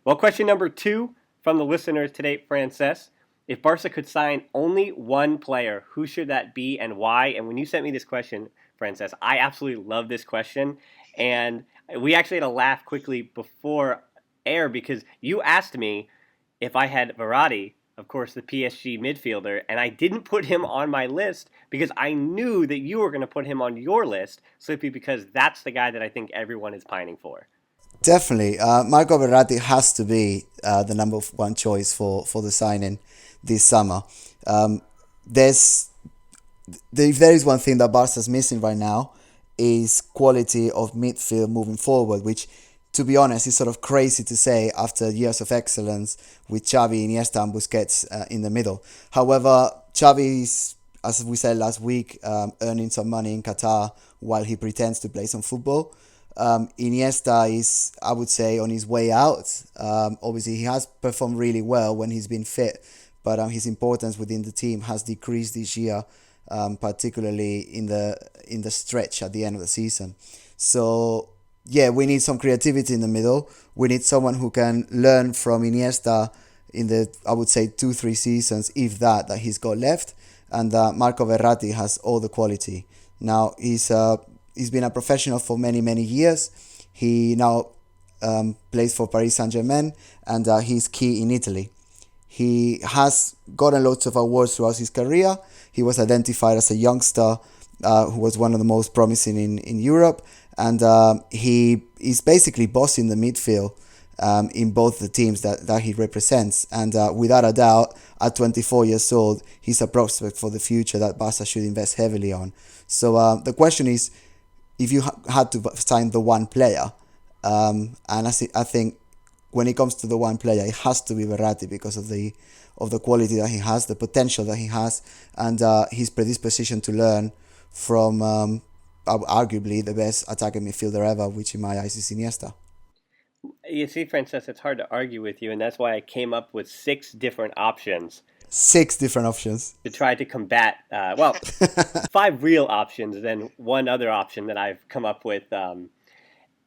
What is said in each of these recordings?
Well, question number 2 from the listeners today, Frances. If Barca could sign only one player, who should that be and why? And when you sent me this question, Frances, I absolutely love this question. And we actually had a laugh quickly before air because you asked me if I had Verratti, of course, the PSG midfielder, and I didn't put him on my list because I knew that you were going to put him on your list simply because that's the guy that I think everyone is pining for. Definitely. Marco Verratti has to be the number one choice for the signing this summer. Um, there's if there is one thing that Barca's missing right now is quality of midfield moving forward, which, to be honest, is sort of crazy to say after years of excellence with Xavi, Iniesta, and Busquets in the middle. However, Xavi is, as we said last week, earning some money in Qatar while he pretends to play some football. Iniesta is, I would say, on his way out. Obviously, he has performed really well when he's been fit, but his importance within the team has decreased this year, particularly in the stretch at the end of the season. So yeah, we need some creativity in the middle. We need someone who can learn from Iniesta in the, I would say, 2-3 seasons, if that he's got left. And Marco Verratti has all the quality. Now he's been a professional for many years. He now plays for Paris Saint-Germain, and he's key in Italy. He has gotten lots of awards throughout his career. He was identified as a youngster who was one of the most promising in Europe. And he is basically bossing the midfield in both the teams that he represents. And without a doubt, at 24 years old, he's a prospect for the future that Barca should invest heavily on. So the question is, if you had to sign the one player, and I think when it comes to the one player, it has to be Verratti because of the quality that he has, the potential that he has, and his predisposition to learn from arguably the best attacking midfielder ever, which in my eyes is Iniesta. You see, Frances, it's hard to argue with you, and that's why I came up with 6 different options 6 different options. to try to combat, 5 real options, then one other option that I've come up with.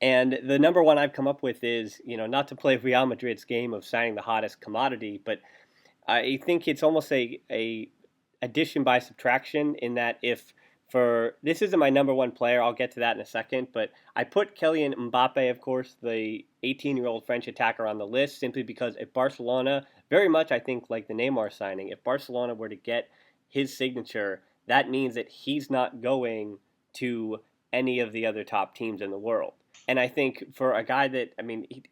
And the number one I've come up with is, not to play Real Madrid's game of signing the hottest commodity, but I think it's almost a addition by subtraction in that this isn't my number one player, I'll get to that in a second, but I put Kylian Mbappe, of course, the 18-year-old French attacker on the list simply because if Barcelona, very much I think like the Neymar signing, if Barcelona were to get his signature, that means that he's not going to any of the other top teams in the world. And I think for a guy that,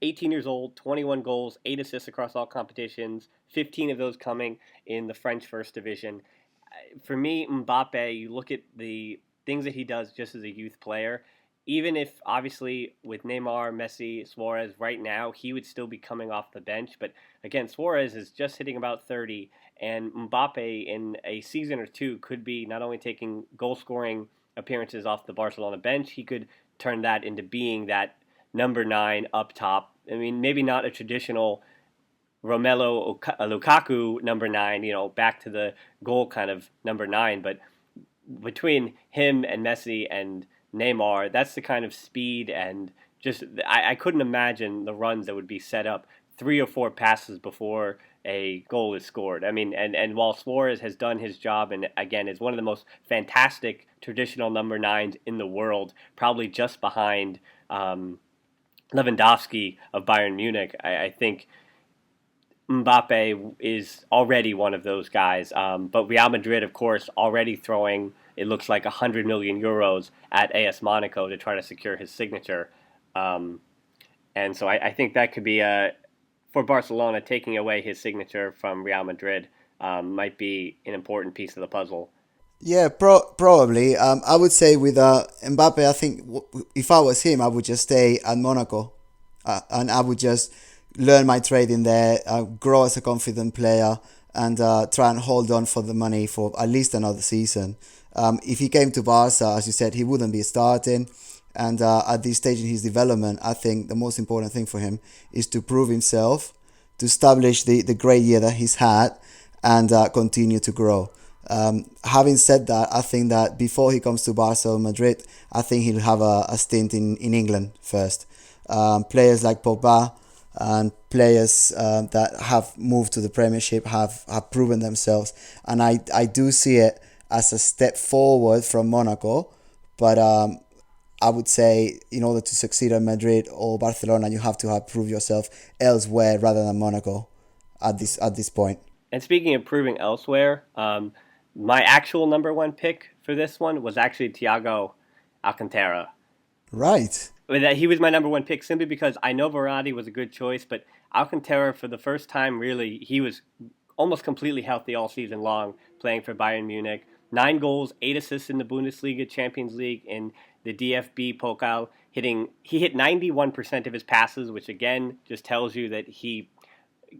18 years old, 21 goals, 8 assists across all competitions, 15 of those coming in the French First Division. For me, Mbappe, you look at the things that he does just as a youth player, even if obviously with Neymar, Messi, Suarez right now, he would still be coming off the bench. But again, Suarez is just hitting about 30, and Mbappe in a season or two could be not only taking goal-scoring appearances off the Barcelona bench, he could turn that into being that number 9 up top. Maybe not a traditional Romelu Lukaku number 9, back to the goal kind of number 9, but between him and Messi and Neymar, that's the kind of speed and just I couldn't imagine the runs that would be set up 3 or 4 passes before a goal is scored. And while Suarez has done his job and again is one of the most fantastic traditional number 9s in the world, probably just behind Lewandowski of Bayern Munich, I think Mbappe is already one of those guys. But Real Madrid, of course, already throwing, it looks like 100 million euros at AS Monaco to try to secure his signature. And so I think that could be, for Barcelona, taking away his signature from Real Madrid might be an important piece of the puzzle. Yeah, probably. I would say with Mbappe, I think if I was him, I would just stay at Monaco, and I would just learn my trade in there, grow as a confident player, and try and hold on for the money for at least another season. If he came to Barca, as you said, he wouldn't be starting. And at this stage in his development, I think the most important thing for him is to prove himself, to establish the great year that he's had, and continue to grow. Having said that, I think that before he comes to Barca or Madrid, I think he'll have a stint in England first. Players like Pogba, and players that have moved to the Premiership have proven themselves. And I do see it as a step forward from Monaco, but I would say in order to succeed at Madrid or Barcelona, you have to have proved yourself elsewhere rather than Monaco at this point. And speaking of proving elsewhere, my actual number one pick for this one was actually Thiago Alcantara. Right. He was my number one pick simply because I know Verratti was a good choice, but Alcantara, for the first time, really, he was almost completely healthy all season long, playing for Bayern Munich. 9 goals, 8 assists in the Bundesliga, Champions League, in the DFB Pokal. He hit 91% of his passes, which again just tells you that he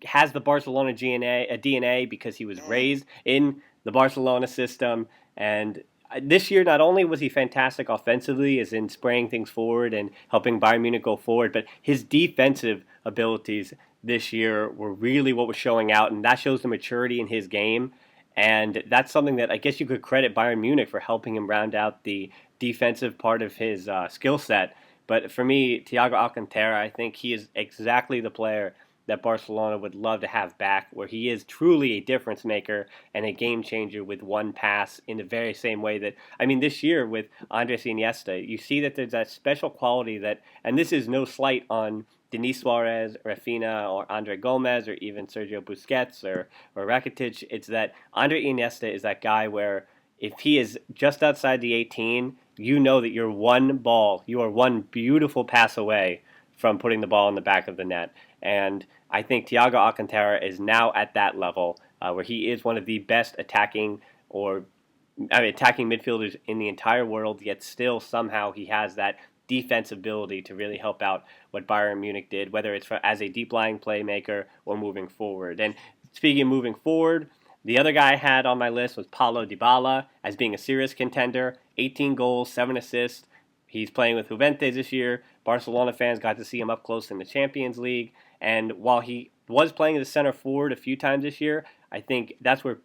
has the Barcelona DNA because he was raised in the Barcelona system. And this year, not only was he fantastic offensively, as in spraying things forward and helping Bayern Munich go forward, but his defensive abilities this year were really what was showing out, and that shows the maturity in his game. And that's something that I guess you could credit Bayern Munich for helping him round out the defensive part of his skill set. But for me, Thiago Alcantara, I think he is exactly the player that Barcelona would love to have back, where he is truly a difference maker and a game changer with one pass in the very same way that, I mean, this year with Andres Iniesta, you see that there's that special quality that, and this is no slight on Denis Suarez, Rafinha, or Andre Gomez, or even Sergio Busquets or Rakitic. It's that Andre Iniesta is that guy where if he is just outside the 18, you know that you are one beautiful pass away from putting the ball in the back of the net. And I think Thiago Alcantara is now at that level where he is one of the best attacking midfielders in the entire world, yet still somehow he has that defensive ability to really help out what Bayern Munich did, whether it's as a deep-lying playmaker or moving forward. And speaking of moving forward, the other guy I had on my list was Paulo Dybala as being a serious contender, 18 goals, 7 assists. He's playing with Juventus this year. Barcelona fans got to see him up close in the Champions League. And while he was playing as a center forward a few times this year, I think that's where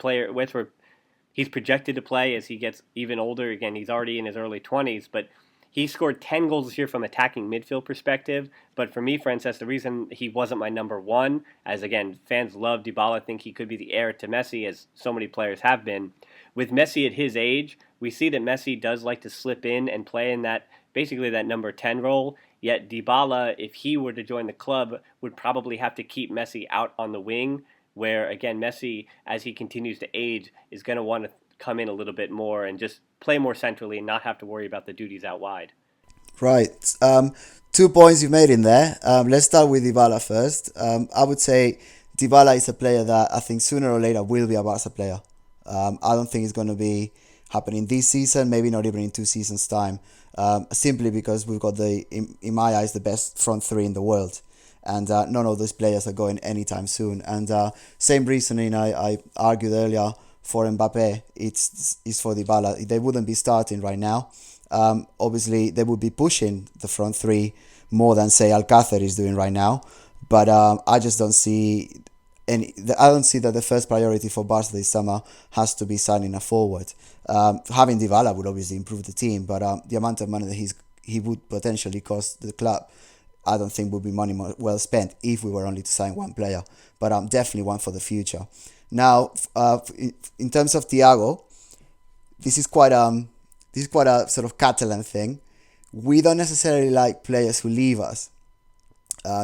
he's projected to play as he gets even older. Again, he's already in his early 20s, but he scored 10 goals this year from attacking midfield perspective. But for me, Frances, the reason he wasn't my number one, as again, fans love Dybala, think he could be the heir to Messi, as so many players have been. With Messi at his age, we see that Messi does like to slip in and play in that number 10 role. Yet Dybala, if he were to join the club, would probably have to keep Messi out on the wing, where, again, Messi, as he continues to age, is going to want to come in a little bit more and just play more centrally and not have to worry about the duties out wide. Right. 2 points you made in there. Let's start with Dybala first. I would say Dybala is a player that I think sooner or later will be a Barca player. I don't think it's going to be happening this season, maybe not even in 2 seasons' time, simply because we've got in my eyes, the best front three in the world. And none of those players are going anytime soon. And same reasoning I argued earlier for Mbappe, it's for Dybala. They wouldn't be starting right now. Obviously, they would be pushing the front three more than, say, Alcácer is doing right now. But I just don't see I don't see that the first priority for Barca this summer has to be signing a forward. Having Dybala would obviously improve the team, but the amount of money that he would potentially cost the club, I don't think would be money well spent if we were only to sign one player. But definitely one for the future. Now, in terms of Thiago, this is quite a sort of Catalan thing. We don't necessarily like players who leave us.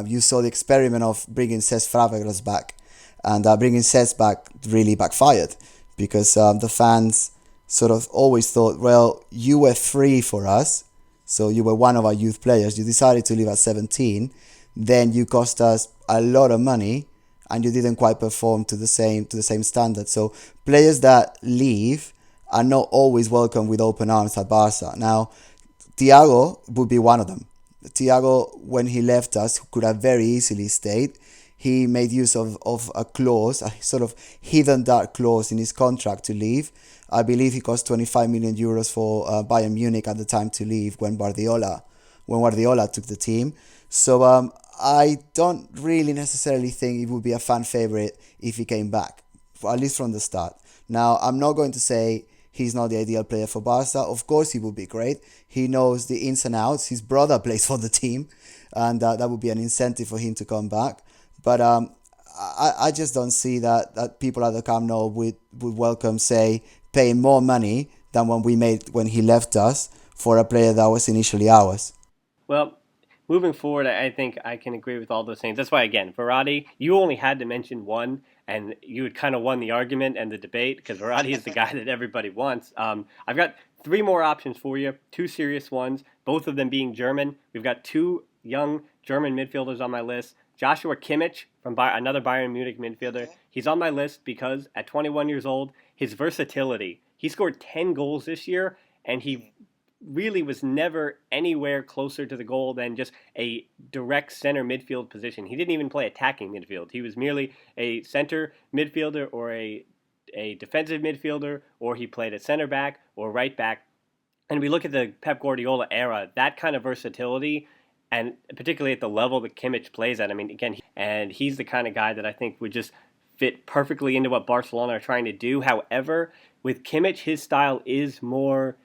You saw the experiment of bringing Cesc Fabregas back, and bringing Cesc back really backfired because the fans sort of always thought, well, you were free for us, so you were one of our youth players. You decided to leave at 17, then you cost us a lot of money, and you didn't quite perform to the same standard. So players that leave are not always welcome with open arms at Barca. Now, Thiago would be one of them. Thiago, when he left us, could have very easily stayed. He made use of a clause, a sort of hidden dark clause in his contract to leave. I believe he cost 25 million euros for Bayern Munich at the time to leave when Guardiola took the team. So I don't really necessarily think it would be a fan favorite if he came back, at least from the start. Now, I'm not going to say he's not the ideal player for Barca. Of course, he would be great. He knows the ins and outs. His brother plays for the team. and that would be an incentive for him to come back. But I just don't see that people at the Camp Nou would welcome, say, paying more money than when he left us for a player that was initially ours. Well, moving forward, I think I can agree with all those things. That's why, again, Verratti, you only had to mention one, and you had kind of won the argument and the debate because Verratti is the guy that everybody wants. I've got three more options for you, two serious ones, both of them being German. We've got two young German midfielders on my list. Joshua Kimmich, from another Bayern Munich midfielder. He's on my list because at 21 years old, his versatility. He scored 10 goals this year, and he really was never anywhere closer to the goal than just a direct center midfield position. He didn't even play attacking midfield. He was merely a center midfielder or a defensive midfielder, or he played at center back or right back. And we look at the Pep Guardiola era, that kind of versatility, and particularly at the level that Kimmich plays at. I mean, again, and he's the kind of guy that I think would just fit perfectly into what Barcelona are trying to do. However, with Kimmich, his style is more...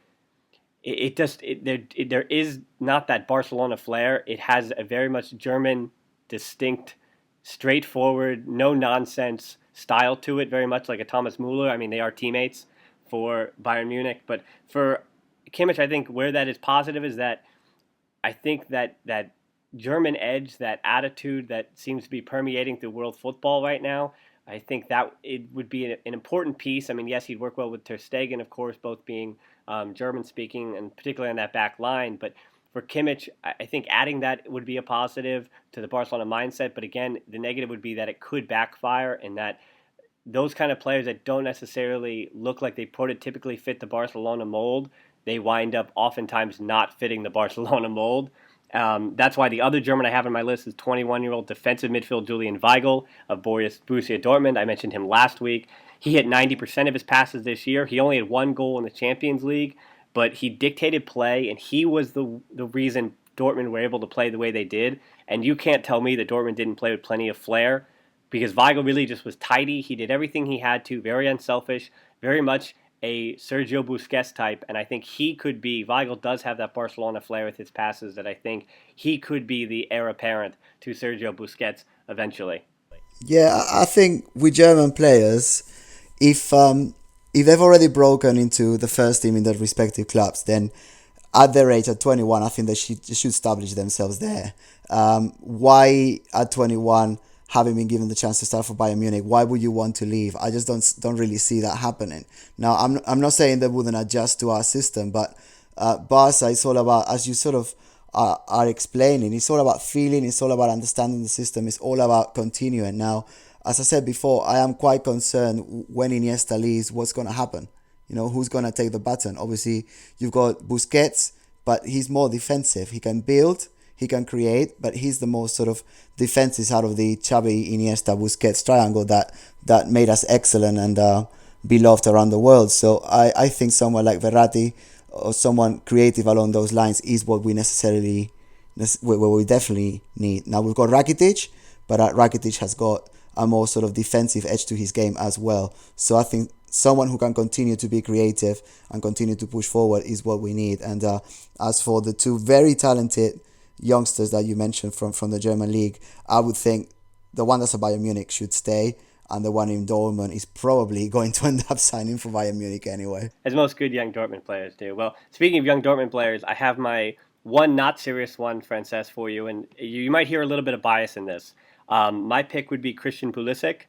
There is not that Barcelona flair. It has a very much German, distinct, straightforward, no nonsense style to it. Very much like a Thomas Müller. I mean, they are teammates for Bayern Munich, but for Kimmich, I think where that is positive is that I think that German edge, that attitude that seems to be permeating through world football right now. I think that it would be an important piece. I mean, yes, he'd work well with Ter Stegen, of course, both being German-speaking, and particularly on that back line. But for Kimmich, I think adding that would be a positive to the Barcelona mindset. But again, the negative would be that it could backfire, and that those kind of players that don't necessarily look like they prototypically fit the Barcelona mold, they wind up oftentimes not fitting the Barcelona mold. That's why the other German I have on my list is 21-year-old defensive midfield Julian Weigl of Borussia Dortmund. I mentioned him last week. He hit 90% of his passes this year. He only had one goal in the Champions League, but he dictated play, and he was the reason Dortmund were able to play the way they did. And you can't tell me that Dortmund didn't play with plenty of flair, because Weigl really just was tidy. He did everything he had to, very unselfish, very much a Sergio Busquets type, and I think Weigl does have that Barcelona flair with his passes that I think he could be the heir apparent to Sergio Busquets eventually. Yeah, I think with German players, if they've already broken into the first team in their respective clubs, then at their age, at 21, I think they should establish themselves there. Why at 21, having been given the chance to start for Bayern Munich, why would you want to leave? I just don't really see that happening. Now, I'm not saying they wouldn't adjust to our system, but Barca is all about, as you sort of are explaining, it's all about feeling, it's all about understanding the system, it's all about continuing. Now, as I said before, I am quite concerned when Iniesta leaves, what's going to happen? You know, who's going to take the baton? Obviously, you've got Busquets, but he's more defensive. He can build, he can create, but he's the most sort of defensive out of the Xavi, Iniesta, Busquets triangle that made us excellent and beloved around the world. So I think someone like Verratti or someone creative along those lines is what we definitely need. Now we've got Rakitic, but Rakitic has got a more sort of defensive edge to his game as well. So I think someone who can continue to be creative and continue to push forward is what we need. And as for the two very talented youngsters that you mentioned from the German league, I would think the one that's at Bayern Munich should stay, and the one in Dortmund is probably going to end up signing for Bayern Munich anyway. As most good young Dortmund players do. Well, speaking of young Dortmund players, I have my one not serious one, Frances, for you, and you might hear a little bit of bias in this. My pick would be Christian Pulisic.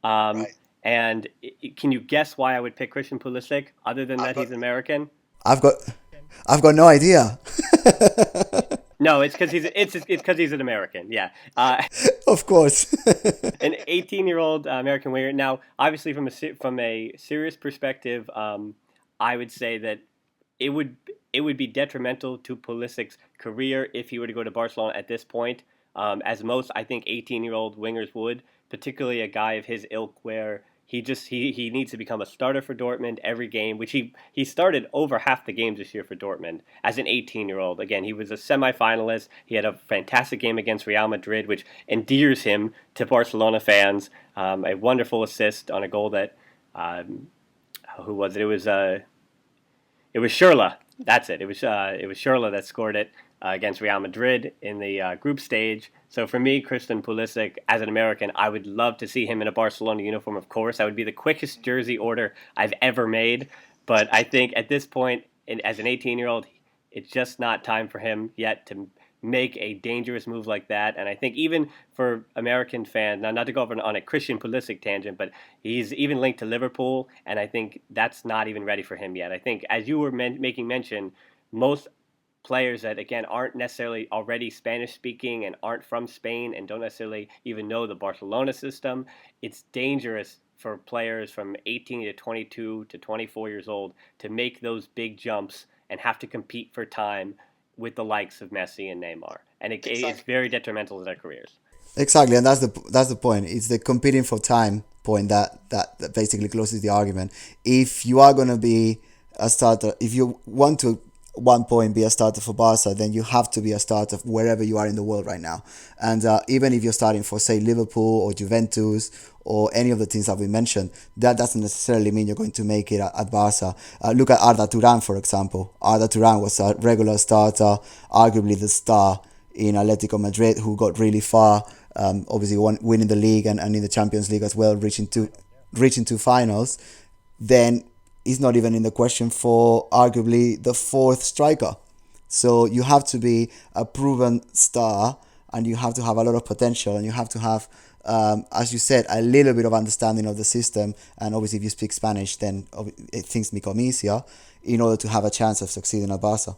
Right. And can you guess why I would pick Christian Pulisic, other than that he's American? I've got no idea. No, it's because he's an American. Yeah, of course. An 18-year-old American winger. Now, obviously, from a serious perspective, I would say that it would be detrimental to Pulisic's career if he were to go to Barcelona at this point, as most I think 18-year-old wingers would, particularly a guy of his ilk where he needs to become a starter for Dortmund every game, which he started over half the games this year for Dortmund as an 18-year-old. Again, he was a semifinalist. He had a fantastic game against Real Madrid, which endears him to Barcelona fans. A wonderful assist on a goal that, who was it? It was Schürrle. That's it. It was Schürrle that scored it. against Real Madrid in the group stage. So for me, Christian Pulisic, as an American, I would love to see him in a Barcelona uniform, of course. That would be the quickest jersey order I've ever made. But I think at this point, as an 18-year-old, it's just not time for him yet to make a dangerous move like that. And I think even for American fans, now not to go off on a Christian Pulisic tangent, but he's even linked to Liverpool, and I think that's not even ready for him yet. I think, as you were making mention, most players that, again, aren't necessarily already Spanish speaking and aren't from Spain and don't necessarily even know the Barcelona system, it's dangerous for players from 18 to 22 to 24 years old to make those big jumps and have to compete for time with the likes of Messi and Neymar. And it's very detrimental to their careers. Exactly, and that's the point. It's the competing for time point that basically closes the argument. If you are going to be a starter, if you want to at one point be a starter for Barca, then you have to be a starter wherever you are in the world right now. And even if you're starting for, say, Liverpool or Juventus or any of the teams that we mentioned, that doesn't necessarily mean you're going to make it at Barca. Look at Arda Turan, for example. Arda Turan was a regular starter, arguably the star in Atletico Madrid, who got really far, obviously winning the league and in the Champions League as well, reaching two finals. Then he's not even in the question for arguably the fourth striker. So you have to be a proven star, and you have to have a lot of potential, and you have to have, as you said, a little bit of understanding of the system. And obviously if you speak Spanish, then things become easier in order to have a chance of succeeding at Barca.